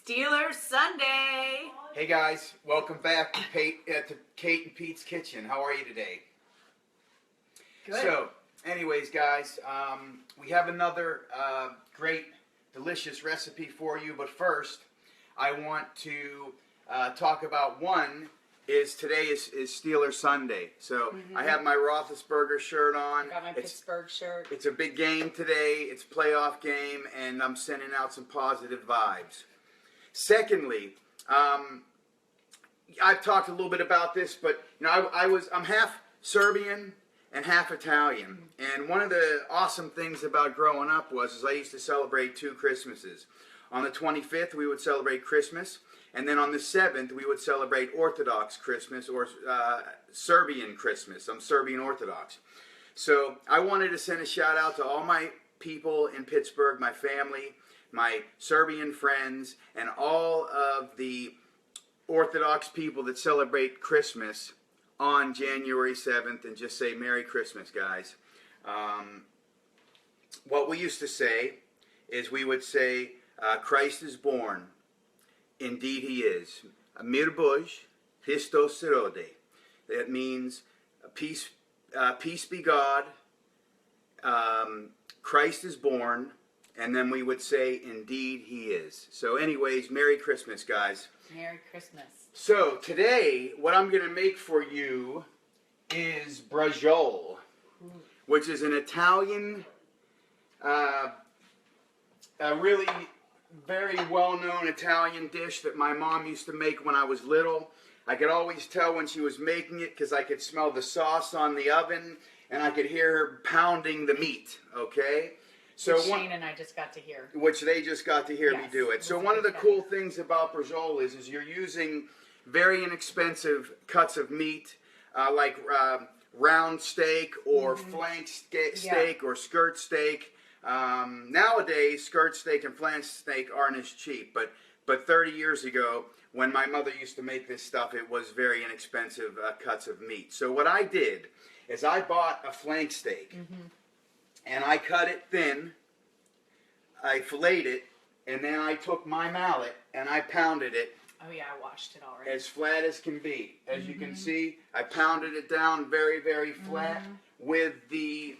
Steelers Sunday. Hey guys, welcome back to Kate and Pete's Kitchen. How are you today? Good. So, anyways, guys, we have another great, delicious recipe for you. But first, I want to talk about today is Steelers Sunday. So I have my Roethlisberger shirt on. I got my Pittsburgh shirt. It's a big game today. It's a playoff game, and I'm sending out some positive vibes. Secondly, I've talked a little bit about this, but you know, I'm half Serbian and half Italian, and one of the awesome things about growing up was I used to celebrate 2 Christmases. On the 25th, we would celebrate Christmas, and then on the 7th, we would celebrate Orthodox Christmas or Serbian Christmas. I'm Serbian Orthodox. So I wanted to send a shout out to all my people in Pittsburgh, my family, my Serbian friends, and all of the Orthodox people that celebrate Christmas on January 7th, and just say Merry Christmas, guys. What we used to say is we would say, Christ is born. Indeed he is. Mir Boj, Christos Serode. That means peace be God. Christ is born. And then we would say, indeed he is. So anyways, Merry Christmas, guys. Merry Christmas. So today, what I'm going to make for you is Braciole, which is an Italian, a really very well-known Italian dish that my mom used to make when I was little. I could always tell when she was making it because I could smell the sauce on the oven, and I could hear her pounding the meat, okay? So Shane and I just got to hear. Which they just got to hear me do it. So one of the cool things about Braciole is you're using very inexpensive cuts of meat, like round steak or flank steak or skirt steak. Nowadays, skirt steak and flank steak aren't as cheap, but 30 years ago, when my mother used to make this stuff, it was very inexpensive cuts of meat. So what I did is I bought a flank steak. And I cut it thin, I filleted it, and then I took my mallet and I pounded it. Oh yeah, I washed it already. As flat as can be. As you can see, I pounded it down very, very flat with the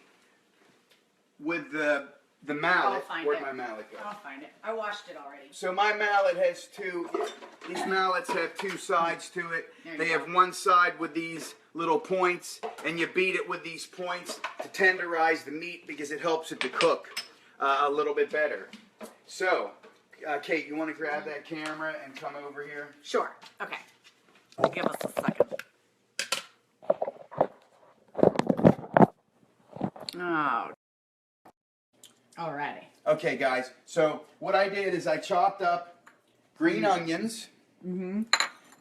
mallet. Where'd my mallet go? I'll find it. I washed it already. So my mallet has these mallets have 2 sides to it. They have one side with these little points, and you beat it with these points to tenderize the meat because it helps it to cook a little bit better. So, Kate, you want to grab that camera and come over here? Sure. Okay. Give us a second. Oh. Alrighty. Okay, guys. So what I did is I chopped up green onions,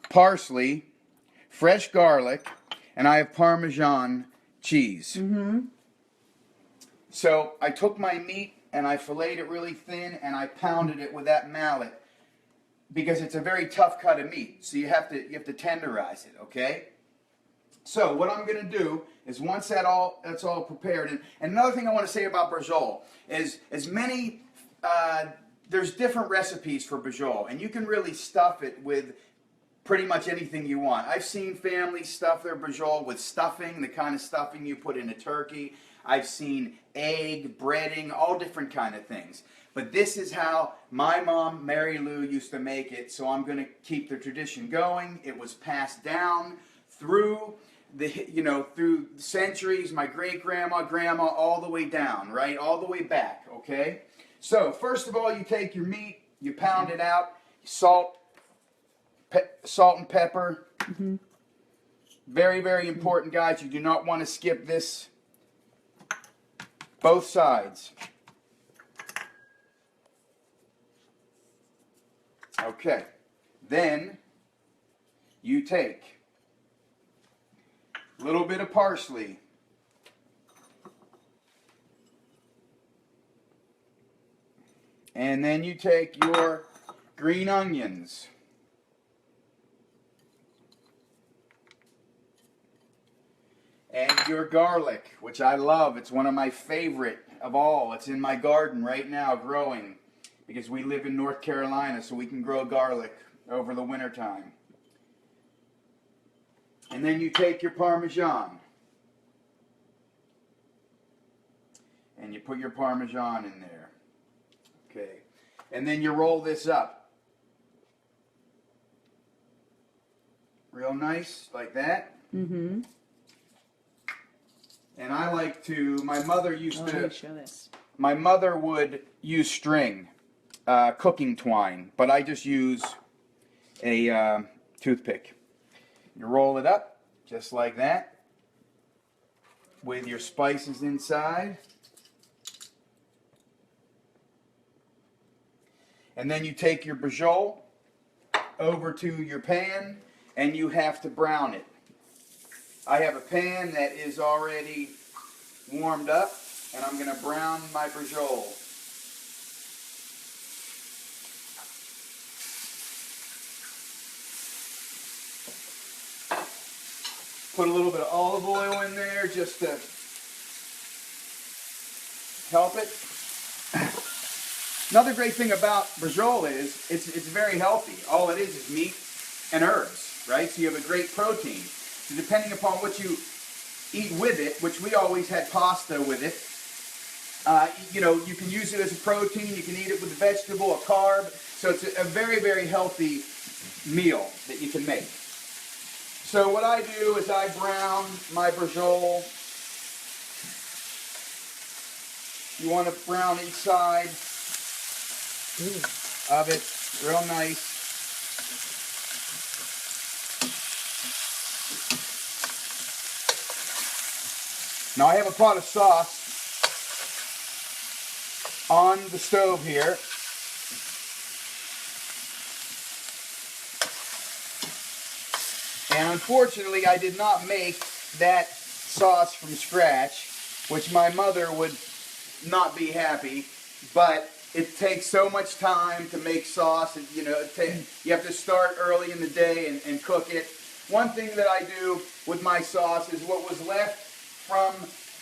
parsley, fresh garlic, and I have Parmesan cheese. So I took my meat and I filleted it really thin and I pounded it with that mallet because it's a very tough cut of meat. So you have to tenderize it, okay? So what I'm going to do is once that's all prepared, and another thing I want to say about Braciole is there's different recipes for Braciole, and you can really stuff it with pretty much anything you want. I've seen families stuff their Braciole with stuffing, the kind of stuffing you put in a turkey. I've seen egg, breading, all different kind of things. But this is how my mom, Mary Lou, used to make it, so I'm going to keep the tradition going. It was passed down through through centuries, my great-grandma, grandma, all the way down, right? All the way back, okay? So, first of all, you take your meat, you pound it out, salt and pepper. Very, very important, guys. You do not want to skip this. Both sides. Okay. Then, you take a little bit of parsley. And then you take your green onions. And your garlic, which I love. It's one of my favorite of all. It's in my garden right now growing. because we live in North Carolina, so we can grow garlic over the winter time. And then you take your Parmesan and you put your Parmesan in there. Okay. And then you roll this up. Real nice, like that. Mm-hmm. And I like to, my mother used Let to, me show this. my mother would use string, cooking twine, but I just use a toothpick. You roll it up, just like that, with your spices inside. And then you take your Braciole over to your pan, and you have to brown it. I have a pan that is already warmed up, and I'm going to brown my Braciole. Put a little bit of olive oil in there just to help it. Another great thing about Braciole is it's very healthy. All it is meat and herbs, right? So you have a great protein. So depending upon what you eat with it, which we always had pasta with it, you know, you can use it as a protein. You can eat it with a vegetable, a carb. So it's a very, very healthy meal that you can make. So what I do is I brown my Braciole. You want to brown each side of it real nice. Now I have a pot of sauce on the stove here. And unfortunately, I did not make that sauce from scratch, which my mother would not be happy, but it takes so much time to make sauce. And, you know, you have to start early in the day and cook it. One thing that I do with my sauce is what was left from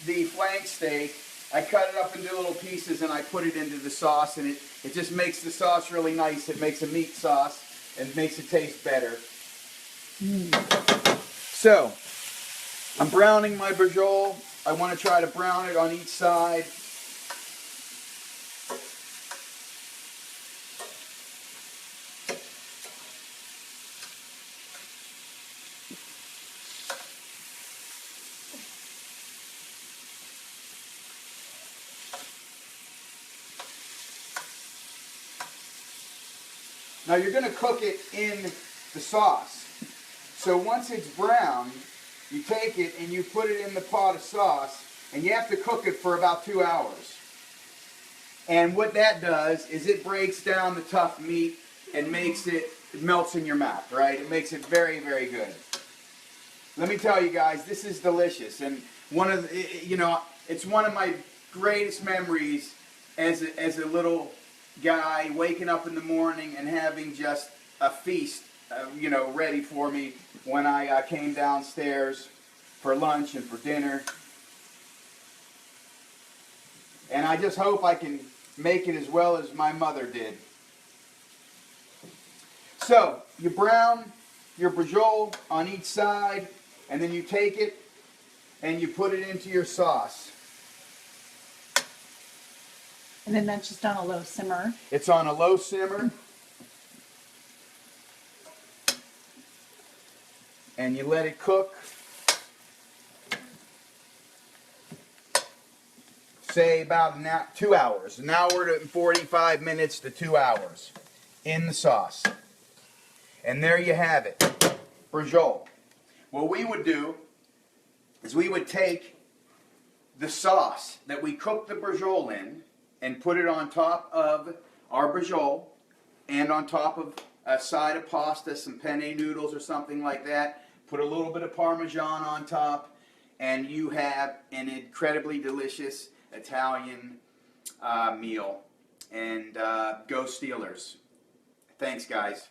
the flank steak, I cut it up into little pieces and I put it into the sauce, and it just makes the sauce really nice. It makes a meat sauce and makes it taste better. So, I'm browning my Braciole. I want to try to brown it on each side. Now you're going to cook it in the sauce. So once it's brown, you take it and you put it in the pot of sauce, and you have to cook it for about 2 hours. And what that does is it breaks down the tough meat and it melts in your mouth, right? It makes it very, very good. Let me tell you guys, this is delicious. And it's one of my greatest memories as a little guy, waking up in the morning and having just a feast, ready for me when I came downstairs for lunch and for dinner. And I just hope I can make it as well as my mother did. So, you brown your Braciole on each side, and then you take it and you put it into your sauce. And then that's just on a low simmer. It's on a low simmer. And you let it cook. Say about 2 hours. An hour to 45 minutes to 2 hours in the sauce. And there you have it. Braciole. What we would do is we would take the sauce that we cooked the Braciole in and put it on top of our Braciole and on top of a side of pasta, some penne noodles or something like that. Put a little bit of Parmesan on top, and you have an incredibly delicious Italian meal. And go Steelers. Thanks, guys.